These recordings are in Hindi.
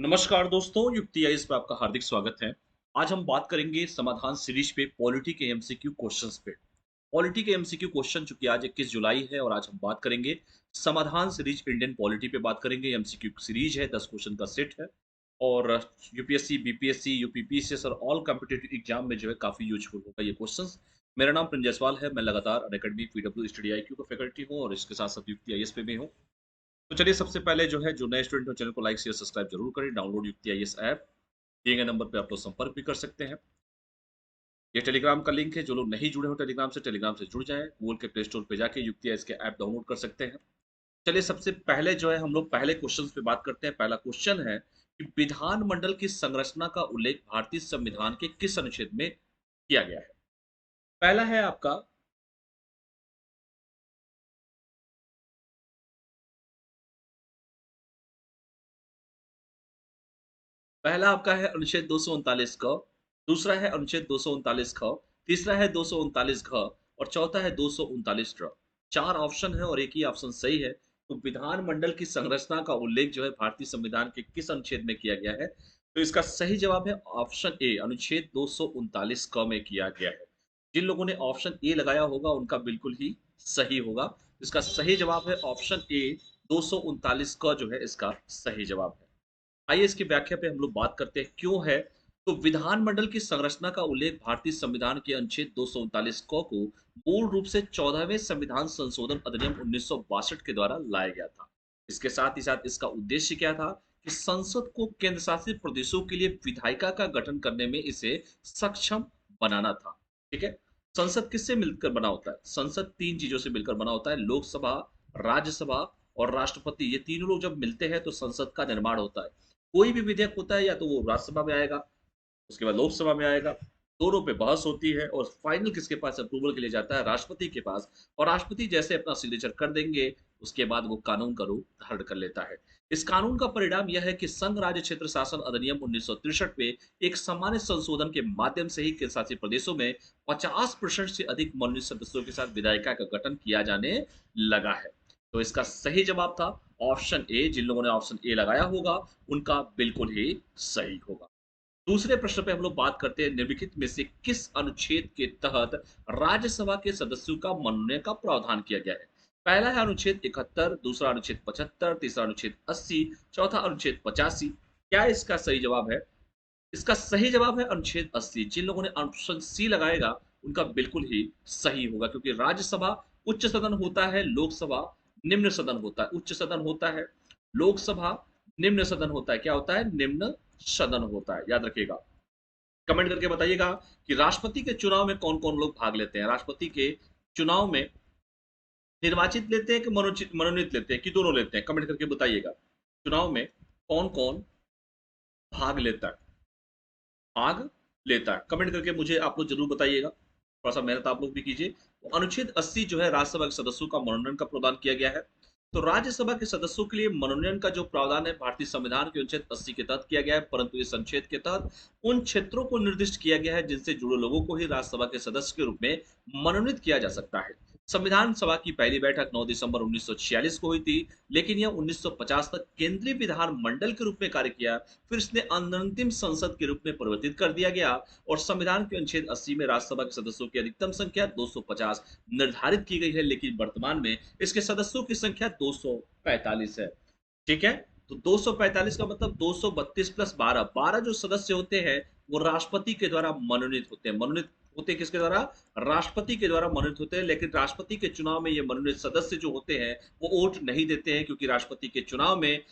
नमस्कार दोस्तों, युक्ति आइस पे आपका हार्दिक स्वागत है। आज हम बात करेंगे समाधान सीरीज पे पॉलिटी के एमसीक्यू क्वेश्चंस पे। पॉलिटी के एमसीक्यू क्वेश्चन चूंकि आज 21 जुलाई है और आज हम बात करेंगे समाधान सीरीज इंडियन पॉलिटी पे बात करेंगे। एमसीक्यू सीरीज है, 10 क्वेश्चन का सेट है और यूपीएससी, बीपीएससी, यूपीपीसीएस और ऑल कॉम्पिटिटिव एग्जाम में जो है काफी यूजफुल होगा ये क्वेश्चंस। मेरा नाम प्रिंस जायसवाल है, मैं लगातार अनअकैडमी पीडब्ल्यू स्टडी आईक्यू का फैकल्टी हूँ और इसके साथ साथ युक्ति आईएएस पे भी हूँ। तो चलिए सबसे पहले जो है जो नए स्टूडेंट हो चैनल को लाइक शेयर सब्सक्राइब जरूर करें। डाउनलोड युक्ति आईएएस ऐप दिए गए नंबर पे आप लोग संपर्क भी कर सकते हैं। ये टेलीग्राम का लिंक है, जो लोग नहीं जुड़े हो टेलीग्राम से जुड़ जाएं। गूगल के प्ले स्टोर पे जाके युक्ति आईएएस के ऐप डाउनलोड कर सकते हैं। चलिए सबसे पहले जो है हम लोग पहले क्वेश्चन पे बात करते हैं। पहला क्वेश्चन है कि विधानमंडल की संरचना का उल्लेख भारतीय संविधान के किस अनुच्छेद में किया गया है। पहला है आपका पहला आपका है अनुच्छेद 239 क, दूसरा है अनुच्छेद 239 ख, तीसरा है 239 घ और चौथा है 239 ट। चार ऑप्शन है और एक ही ऑप्शन सही है। तो विधानमंडल की संरचना का उल्लेख जो है भारतीय संविधान के किस अनुच्छेद में किया गया है, तो इसका सही जवाब है ऑप्शन ए, अनुच्छेद 239 क में किया गया है। जिन लोगों ने ऑप्शन ए लगाया होगा उनका बिल्कुल ही सही होगा। इसका सही जवाब है ऑप्शन ए, 239 क जो है इसका सही जवाब है। आइए इसकी व्याख्या पे हम लोग बात करते हैं क्यों है। तो विधानमंडल की संरचना का उल्लेख भारतीय संविधान के अनुच्छेद 239 क को मूल रूप से 14वें संविधान संशोधन अधिनियम 1962 के द्वारा लाया गया था। इसके साथ ही साथ इसका उद्देश्य क्या था कि संसद को केंद्र शासित प्रदेशों के लिए विधायिका का गठन करने में इसे सक्षम बनाना था। ठीक है। संसद किससे मिलकर बना होता है? संसद तीन चीजों से मिलकर बना होता है, लोकसभा, राज्यसभा और राष्ट्रपति। ये तीनों लोग जब मिलते हैं तो संसद का निर्माण होता है। कोई भी विधेयक होता है या तो वो राज्यसभा में आएगा, उसके बाद लोकसभा में आएगा, दोनों पे बहस होती है और फाइनल किसके पास अप्रूवल के लिए जाता है? राष्ट्रपति के पास। और राष्ट्रपति जैसे अपना सिग्नेचर कर देंगे उसके बाद वो कानून का रूप धारण कर लेता है। इस कानून का परिणाम यह है कि संघ राज्य क्षेत्र शासन अधिनियम 1963 में एक सामान्य संशोधन के माध्यम से ही केंद्र शासित प्रदेशों में 50% से अधिक मनोनीत सदस्यों के साथ विधायिका का गठन किया जाने लगा है। तो इसका सही जवाब था ऑप्शन ए। जिन लोगों ने ऑप्शन ए लगाया होगा उनका बिल्कुल ही सही होगा। दूसरे प्रश्न पे हम लोग बात करते हैं, निम्नलिखित में से किस अनुच्छेद के तहत राज्यसभा के सदस्यों का मनोनयन का प्रावधान किया गया है? पहला है अनुच्छेद 71, दूसरा अनुच्छेद 75, तीसरा अनुच्छेद 80, चौथा अनुच्छेद 85। क्या इसका सही जवाब है? इसका सही जवाब है अनुच्छेद 80। जिन लोगों ने ऑप्शन सी लगाएगा उनका बिल्कुल ही सही होगा, क्योंकि राज्यसभा उच्च सदन होता है, लोकसभा निम्न सदन होता है। उच्च सदन होता है, लोकसभा निम्न सदन होता है। क्या होता है? निम्न सदन होता है, याद रखिएगा। कमेंट करके बताइएगा कि राष्ट्रपति के चुनाव में कौन कौन लोग भाग लेते हैं। राष्ट्रपति के चुनाव में निर्वाचित लेते हैं कि मनोनीत लेते हैं कि दोनों लेते हैं? कमेंट करके बताइएगा। चुनाव में कौन कौन भाग लेता है? भाग लेता है, कमेंट करके मुझे आप लोग जरूर बताइएगा। थोड़ा सा मेहनत आप लोग भी कीजिए। तो अनुच्छेद 80 जो है राज्यसभा के सदस्यों का मनोनयन का प्रावधान किया गया है। तो राज्यसभा के सदस्यों के लिए मनोनयन का जो प्रावधान है भारतीय संविधान के अनुच्छेद 80 के तहत किया गया है, परंतु इस अनुच्छेद के तहत उन क्षेत्रों को निर्दिष्ट किया गया है जिनसे जुड़े लोगों को ही राज्यसभा के सदस्य के रूप में मनोनीत किया जा सकता है। संविधान सभा की पहली बैठक 9 दिसंबर 1946 को हुई थी, लेकिन यह 1950 तक केंद्रीय विधान मंडल के रूप में कार्य किया। फिर इसने अंतरिम संसद के रूप में परिवर्तित कर दिया गया और संविधान के अनुच्छेद 80 में राज्यसभा के सदस्यों की अधिकतम संख्या 250 निर्धारित की गई है, लेकिन वर्तमान में इसके सदस्यों की संख्या 245 है। ठीक है। तो 245 का मतलब 232 प्लस 12, 12 जो सदस्य होते हैं वो राष्ट्रपति के द्वारा मनोनीत होते हैं। मनोनीत होते किसके द्वारा? राष्ट्रपति के द्वारा मनोनीत होते हैं। लेकिन राष्ट्रपति के चुनाव में ये मनोनीत सदस्य जो होते हैं वो वोट नहीं देते हैं, क्योंकि राष्ट्रपति के चुनाव में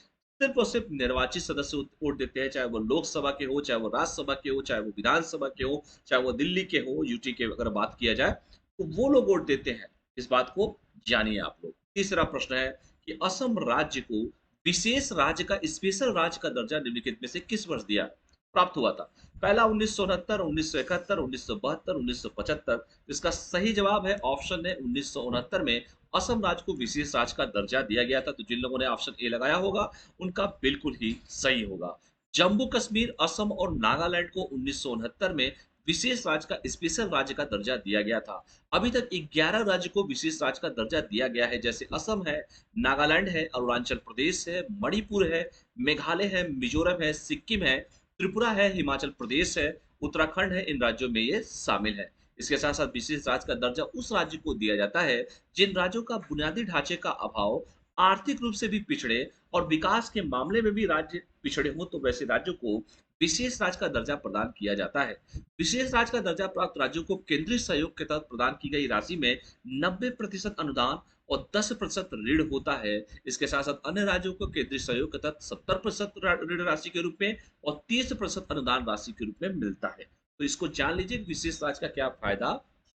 सिर्फ और सिर्फ निर्वाचित सदस्य वोट देते हैं, चाहे वो लोकसभा के हो, चाहे वो राज्यसभा के हो, चाहे वो विधानसभा के हो, चाहे वो दिल्ली के हो, यूटी के अगर बात किया जाए तो वो लोग वोट देते हैं। इस बात को जानिए आप लोग। तीसरा प्रश्न है कि असम राज्य को विशेष राज्य का, स्पेशल राज्य का दर्जा निम्नलिखित में से किस वर्ष दिया प्राप्त हुआ था? पहला 1969, 1971, 1972, 1975। इसका सही जवाब है ऑप्शन है 1969 में असम राज्य को विशेष राज्य का दर्जा दिया गया था। तो जिन लोगों ने ऑप्शन ए लगाया होगा उनका बिल्कुल ही सही होगा। जम्मू कश्मीर, असम और नागालैंड को 1969 में विशेष राज्य का स्पेशल राज्य का दर्जा दिया गया था। अभी तक 11 राज्य को विशेष राज्य का दर्जा दिया गया है, जैसे असम है, नागालैंड है, अरुणाचल प्रदेश है, मणिपुर है, मेघालय है, मिजोरम है, सिक्किम है, त्रिपुरा है, हिमाचल प्रदेश है, उत्तराखंड है। इन राज्यों में ये शामिल है। इसके साथ साथ विशेष राज्य का दर्जा उस राज्य को दिया जाता है जिन राज्यों का बुनियादी ढांचे का अभाव, आर्थिक रूप से भी पिछड़े और विकास के मामले में भी राज्य पिछड़े हों, तो वैसे राज्यों को विशेष राज्य का दर्जा प्रदान किया जाता है। विशेष राज्य का दर्जा प्राप्त राज्यों को केंद्रीय सहयोग के तहत प्रदान की गई राशि में 90% अनुदान और 10% ऋण होता है। इसके साथ साथ अन्य राज्यों को केंद्रीय सहयोग के तहत 70% ऋण राशि के रूप में और 30% अनुदान राशि के रूप में मिलता है। तो इसको जान लीजिए विशेष राज्य का क्या फायदा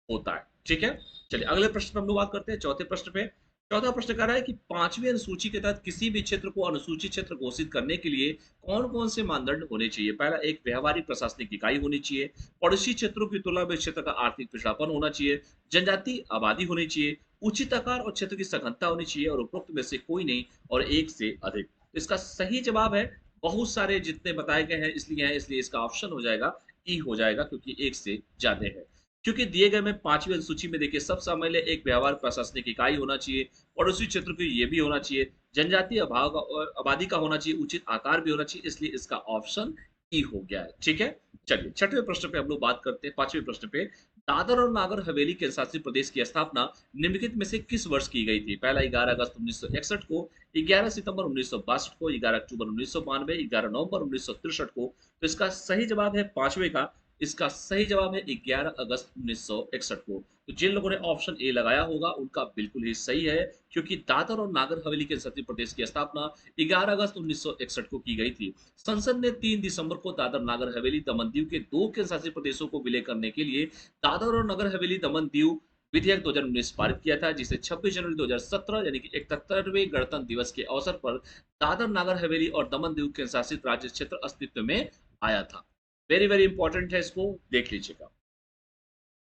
होता है। ठीक है, चलिए अगले प्रश्न पर हम लोग बात करते हैं, चौथे प्रश्न पे। चौथा प्रश्न कह रहा है कि पांचवी अनुसूची के तहत किसी भी क्षेत्र को अनुसूचित क्षेत्र घोषित करने के लिए कौन कौन से मानदंड होने चाहिए। पहला, एक व्यवहारिक प्रशासनिक इकाई होनी चाहिए, पड़ोसी क्षेत्रों की तुलना में क्षेत्र का आर्थिक पिछड़ापन होना चाहिए, जनजातीय आबादी होनी चाहिए, उचित आकार और क्षेत्र की सघनता होनी चाहिए और उपरोक्त में से कोई नहीं और एक से अधिक। इसका सही जवाब है, बहुत सारे जितने बताए गए हैं इसलिए इसका ऑप्शन हो जाएगा ई हो जाएगा, क्योंकि एक से ज्यादा है। क्योंकि दिए गए में पांचवी अनुसूची में देखिए सब शामिल है, एक व्यवहार प्रशासनिक इकाई होना चाहिए, पड़ोसी क्षेत्र की ये भी होना चाहिए, जनजातीय अभाव का और आबादी का होना चाहिए, उचित आकार भी होना चाहिए, इसलिए इसका ऑप्शन ई हो गया है। ठीक है, चलिए छठवें प्रश्न पे हम लोग बात करते हैं। पांचवें प्रश्न पे, दादर और नागर हवेली केंद्र शासित प्रदेश की स्थापना निम्नलिखित में से किस वर्ष की गई थी। पहला, 11 अगस्त 1961 को, 11 सितंबर 1962 को, 11 अक्टूबर 1992, 11 नवंबर 1963 को। तो इसका सही जवाब है पांचवे का, इसका सही जवाब है 11 अगस्त 1961 को। तो जिन लोगों ने ऑप्शन ए लगाया होगा उनका बिल्कुल ही सही है, क्योंकि दादर और नागर हवेली के संसदीय प्रदेश की स्थापना 11 अगस्त 1961 को की गई थी। संसद ने 3 दिसंबर को दादर नागर हवेली दमन दीव के दो केंद्र शासित प्रदेशों को विलय करने के लिए दादर और नगर हवेली दमन दीव विधेयक 2019 पारित किया था, जिसे 26 जनवरी 2017 यानी कि 71वें गणतंत्र दिवस के अवसर पर दादर नागर हवेली और दमन दीव केंद्र शासित राज्य क्षेत्र अस्तित्व में आया था। वेरी वेरी इंपॉर्टेंट है, इसको देख लीजिएगा।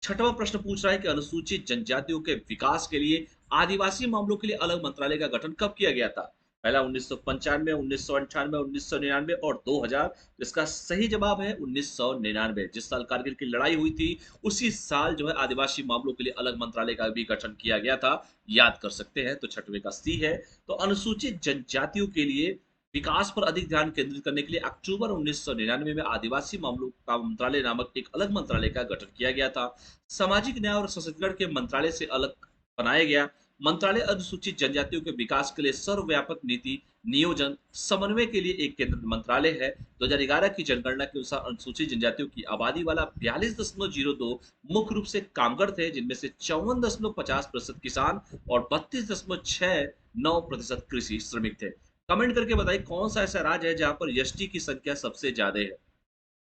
छठवां प्रश्न पूछ रहा है कि अनुसूचित जनजातियों के विकास के लिए आदिवासी मामलों के लिए अलग मंत्रालय का गठन कब किया गया था। पहला, 1995, 1998, 1999 और 2000। इसका सही जवाब है 1999। जिस साल कारगिल की लड़ाई हुई थी उसी साल जो है आदिवासी मामलों के लिए अलग मंत्रालय का भी गठन किया गया था, याद कर सकते हैं। तो छठवें का सी है। तो अनुसूचित जनजातियों के लिए विकास पर अधिक ध्यान केंद्रित करने के लिए अक्टूबर 1999 में आदिवासी मामलों का मंत्रालय नामक एक अलग मंत्रालय का गठन किया गया था। सामाजिक न्याय और सशक्तिकरण के मंत्रालय से अलग बनाया गया मंत्रालय अनुसूचित जनजातियों के विकास के लिए सर्वव्यापक नीति नियोजन समन्वय के लिए एक केंद्र मंत्रालय है। 2011 की जनगणना के अनुसार अनुसूचित जनजातियों की आबादी वाला 42.02 मुख्य रूप से कामगार थे, जिनमें से 54.50% किसान और 32.69% कृषि श्रमिक थे। कमेंट करके बताइए कौन सा ऐसा राज्य है जहां पर एसटी की संख्या सबसे ज्यादा है,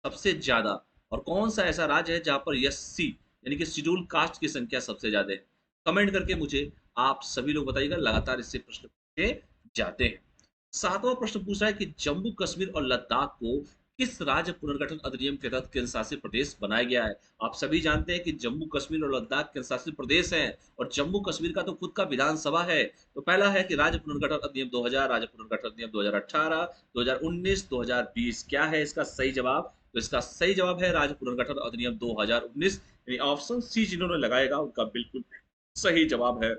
सबसे ज्यादा, और कौन सा ऐसा राज्य है जहां पर एससी यानी कि शेड्यूल कास्ट की संख्या सबसे ज्यादा है। कमेंट करके मुझे आप सभी लोग बताइएगा, लगातार इससे प्रश्न पूछे जाते हैं। सातवां प्रश्न पूछ रहा है कि जम्मू कश्मीर और लद्दाख को किस राज्य पुनर्गठन अधिनियम के तहत केंद्र शासित प्रदेश बनाया गया है। आप सभी जानते हैं कि जम्मू कश्मीर और लद्दाख केंद्र शासित प्रदेश हैं और जम्मू कश्मीर का तो खुद का विधानसभा है। तो पहला है कि राज्य पुनर्गठन अधिनियम 2000, राज्य पुनर्गठन अधिनियम 2018, 2019, 2020। क्या है इसका सही जवाब। तो इसका सही जवाब है राज्य पुनर्गठन अधिनियम 2019, यानी ऑप्शन सी जिन्होंने लगाएगा उनका बिल्कुल सही जवाब है।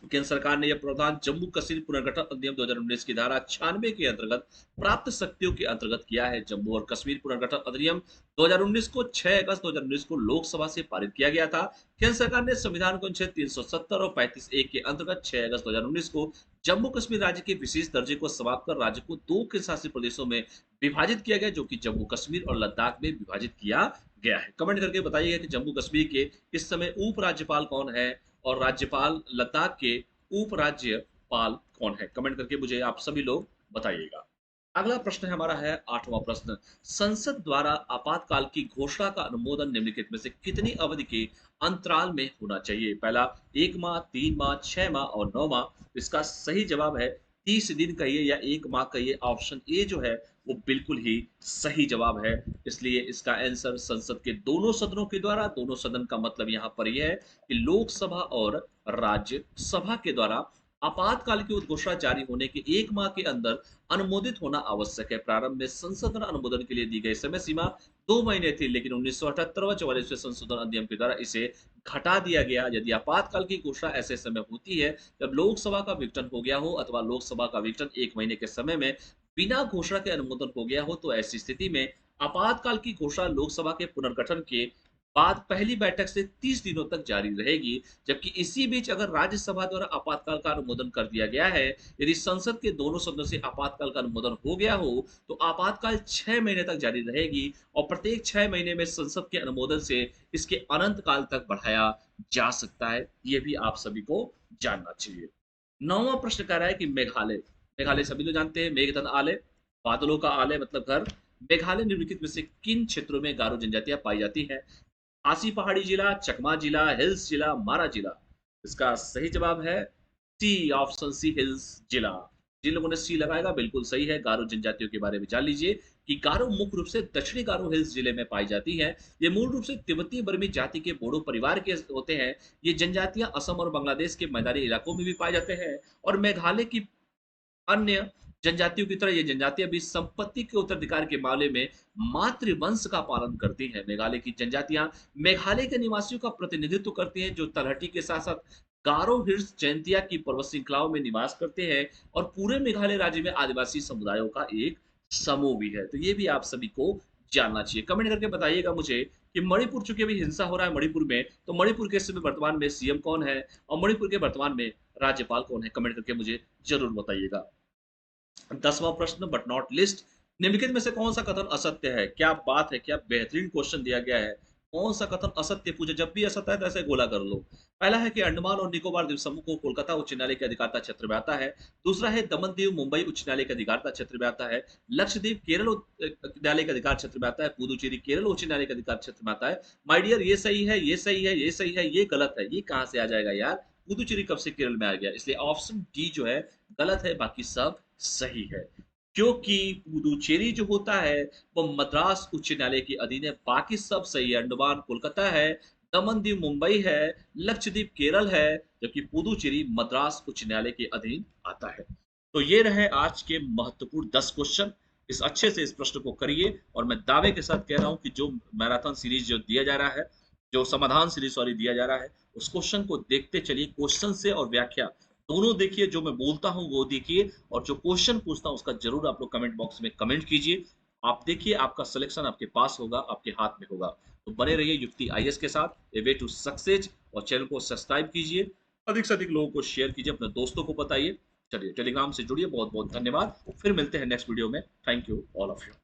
केंद्र सरकार ने यह प्रावधान जम्मू कश्मीर पुनर्गठन अधिनियम 2019 की धारा 96 के अंतर्गत प्राप्त शक्तियों के अंतर्गत किया है। जम्मू और कश्मीर पुनर्गठन अधिनियम 2019 को 6 अगस्त 2019 को लोकसभा से पारित किया गया था। केंद्र सरकार ने संविधान के अनुच्छेद 370 और 35(1) के अंतर्गत 6 अगस्त 2019 को जम्मू कश्मीर राज्य के विशेष दर्जे को समाप्त कर राज्य को दो केंद्र शासित प्रदेशों में विभाजित किया गया, जो कि जम्मू कश्मीर और लद्दाख में विभाजित किया गया है। कमेंट करके बताइएगा कि जम्मू कश्मीर के इस समय उप राज्यपाल कौन है और राज्यपाल लद्दाख के उप राज्यपाल कौन है। कमेंट करके मुझे आप सभी लोग बताइएगा। अगला प्रश्न है हमारा है आठवां प्रश्न। संसद द्वारा आपातकाल की घोषणा का अनुमोदन निम्नलिखित में से कितनी अवधि के अंतराल में होना चाहिए। पहला, 1 माह, 3 माह, 6 माह और 9 माह। इसका सही जवाब है 30 दिन कहिए या 1 माह कहिए। ऑप्शन ए जो है वो बिल्कुल ही सही जवाब है। इसलिए इसका आंसर संसद के दोनों सदनों के द्वारा, दोनों सदन का मतलब यहाँ पर यह है कि लोकसभा और राज्यसभा के द्वारा आपातकाल की उद्घोषणा जारी होने के 1 माह के अंदर अनुमोदित होना आवश्यक है। प्रारंभ में संशोधन अनुमोदन के लिए दी गई समय सीमा 2 महीने थी, लेकिन 1978 व 44वें संशोधन अधिनियम के द्वारा इसे घटा दिया गया। यदि आपातकाल की घोषणा ऐसे समय होती है जब लोकसभा का विघटन हो गया हो अथवा लोकसभा का विघटन 1 महीने के समय में बिना घोषणा के अनुमोदन हो गया हो, तो ऐसी स्थिति में आपातकाल की घोषणा लोकसभा के पुनर्गठन के बाद पहली बैठक से 30 दिनों तक जारी रहेगी। जबकि इसी बीच अगर राज्यसभा द्वारा आपातकाल का अनुमोदन कर दिया गया है, यदि संसद के दोनों सदनों से आपातकाल का अनुमोदन हो गया हो, तो आपातकाल 6 महीने तक जारी रहेगी और प्रत्येक 6 महीने में संसद के अनुमोदन से इसके अनंत काल तक बढ़ाया जा सकता है। ये भी आप सभी को जानना चाहिए। 9वां प्रश्न कह रहा है कि मेघालय, मेघालय सभी लोग जानते हैं, मेघधन आलय, बादलों का आलय मतलब घर। मेघालय निम्नलिखित में से किन क्षेत्रों में गारो जनजातियां पाई जाती हैं? खासी पहाड़ी जिला, चकमा जिला, हिल्स जिला, मारा जिला। इसका सही जवाब है सी, ऑप्शन सी, हिल्स जिला। जिन लोगों ने सी लगाएगा बिल्कुल सही है। गारो जनजातियों के बारे में जान लीजिए कि गारो मुख्य रूप से दक्षिणी गारो हिल्स जिले में पाई जाती है। ये मूल रूप से तिब्बती बर्मी जाति के बोडो परिवार के होते हैं। ये जनजातियां असम और बांग्लादेश के मैदानी इलाकों में भी पाए जाते हैं और मेघालय की अन्य जनजातियों की तरह ये जनजातियां भी संपत्ति के उत्तराधिकार के मामले में मातृवंश का पालन करती हैं। मेघालय की जनजातियां मेघालय के निवासियों का प्रतिनिधित्व करती हैं, जो तलहटी के साथ साथ गारो हिल्स जयंतिया की पर्वत श्रृंखलाओं में निवास करते हैं और पूरे मेघालय राज्य में आदिवासी समुदायों का एक समूह भी है। तो ये भी आप सभी को जानना चाहिए। कमेंट करके बताइएगा मुझे कि मणिपुर, चूंकि अभी हिंसा हो रहा है मणिपुर में, तो मणिपुर के इस समय वर्तमान में सीएम कौन है और मणिपुर के वर्तमान में राज्यपाल कौन है? कमेंट करके मुझे जरूर बताइएगा। 10वां प्रश्न बट नॉट लिस्ट, निम्नलिखित में से कौन सा कथन असत्य है? क्या बात है, क्या बेहतरीन क्वेश्चन दिया गया है। कौन सा कथन असत्य पूछे, जब भी असत्य है तो ऐसे गोला कर लो। पहला है कि अंडमान और निकोबार द्वीप समूह को कोलकाता उच्च न्यायालय के अधिकारता क्षेत्र में आता है। दूसरा है दमन दीव मुंबई उच्च न्यायालय के अधिकारता क्षेत्र में आता है। लक्षद्वीप केरल न्यायालय के अधिकार क्षेत्र में आता है। पुदुचेरी केरल उच्च न्यायालय के अधिकार क्षेत्र में आता है। माय डियर, ये सही है, ये सही है, ये सही है, ये गलत है। ये कहां से आ जाएगा यार? पुदुचेरी कब से केरल में आ गया? इसलिए ऑप्शन डी जो है गलत है, बाकी सब सही है। क्योंकि पुदुचेरी जो होता है वो मद्रास उच्च न्यायालय के अधीन है, बाकी सब सही है। अंडमान कोलकाता है, दमन दीव मुंबई है, लक्षद्वीप केरल है, जबकि पुदुचेरी मद्रास उच्च न्यायालय के अधीन आता है। तो ये रहे आज के महत्वपूर्ण 10 क्वेश्चन। इस अच्छे से इस प्रश्न को करिए और मैं दावे के साथ कह रहा हूं कि जो मैराथन सीरीज जो दिया जा रहा है, जो समाधान सीरीज सॉरी दिया जा रहा है, उस क्वेश्चन को देखते चलिए। क्वेश्चन से और व्याख्या दोनों देखिए, जो मैं बोलता हूं वो देखिए और जो क्वेश्चन पूछता हूं उसका जरूर आप लोग कमेंट बॉक्स में कमेंट कीजिए। आप देखिए, आपका सिलेक्शन आपके पास होगा, आपके हाथ में होगा। तो बने रहिए युक्ति आईएएस के साथ, ए वे टू सक्सेस। और चैनल को सब्सक्राइब कीजिए, अधिक से अधिक लोगों को शेयर कीजिए, अपने दोस्तों को बताइए। चलिए टेलीग्राम से जुड़िए। बहुत बहुत धन्यवाद, फिर मिलते हैं नेक्स्ट वीडियो में। Thank you all of you.